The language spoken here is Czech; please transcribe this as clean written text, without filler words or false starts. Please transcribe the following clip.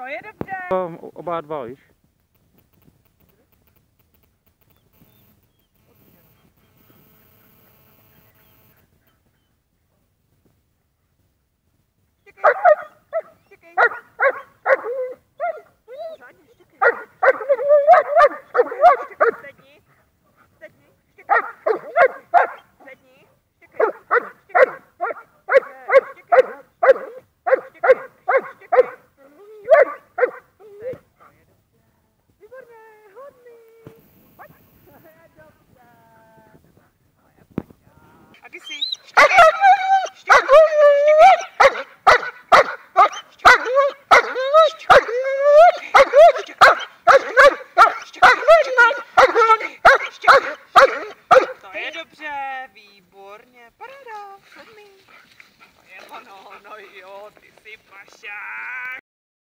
To je dobře. Oba dva, víš? Dobře, výborně, paráda, sedmý. To je ono, no jo, ty jsi pašák.